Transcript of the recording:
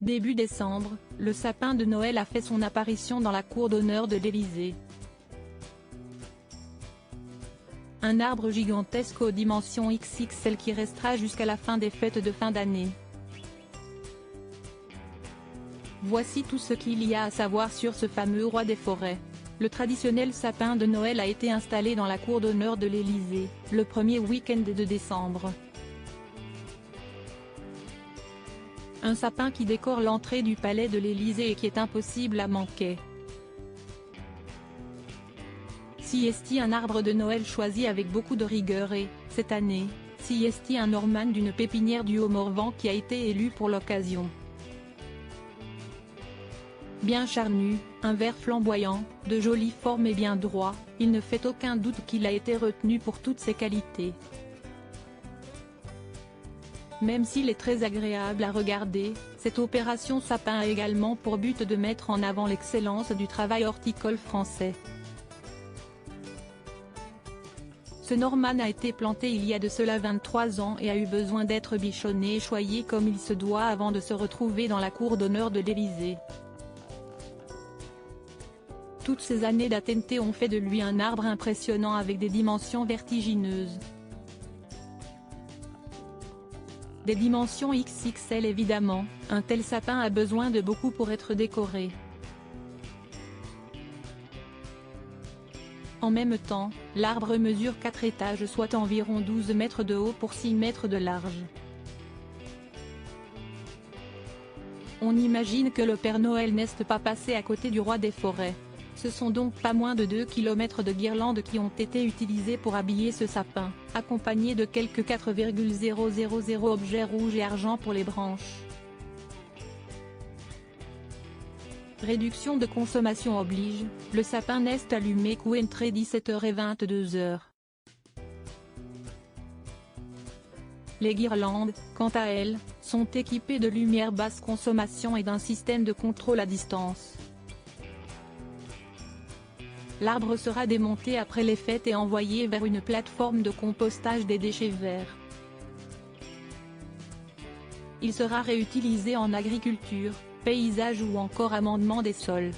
Début décembre, le sapin de Noël a fait son apparition dans la cour d'honneur de l'Élysée. Un arbre gigantesque aux dimensions XXL qui restera jusqu'à la fin des fêtes de fin d'année. Voici tout ce qu'il y a à savoir sur ce fameux roi des forêts. Le traditionnel sapin de Noël a été installé dans la cour d'honneur de l'Élysée, le premier week-end de décembre. Un sapin qui décore l'entrée du palais de l'Élysée et qui est impossible à manquer. Siesti, un arbre de Noël choisi avec beaucoup de rigueur et, cette année, Siesti, un Norman d'une pépinière du Haut-Morvan qui a été élu pour l'occasion. Bien charnu, un vert flamboyant, de jolie forme et bien droit, il ne fait aucun doute qu'il a été retenu pour toutes ses qualités. Même s'il est très agréable à regarder, cette opération sapin a également pour but de mettre en avant l'excellence du travail horticole français. Ce Norman a été planté il y a de cela 23 ans et a eu besoin d'être bichonné et choyé comme il se doit avant de se retrouver dans la cour d'honneur de l'Élysée. Toutes ces années d'attente ont fait de lui un arbre impressionnant avec des dimensions vertigineuses. Des dimensions XXL évidemment, un tel sapin a besoin de beaucoup pour être décoré. En même temps, l'arbre mesure 4 étages soit environ 12 mètres de haut pour 6 mètres de large. On imagine que le Père Noël n'est pas passé à côté du roi des forêts. Ce sont donc pas moins de 2 km de guirlandes qui ont été utilisées pour habiller ce sapin, accompagné de quelques 4,000 objets rouges et argent pour les branches. Réduction de consommation oblige, le sapin n'est allumé qu'entre 17h et 22h. Les guirlandes, quant à elles, sont équipées de lumière basse consommation et d'un système de contrôle à distance. L'arbre sera démonté après les fêtes et envoyé vers une plateforme de compostage des déchets verts. Il sera réutilisé en agriculture, paysage ou encore amendement des sols.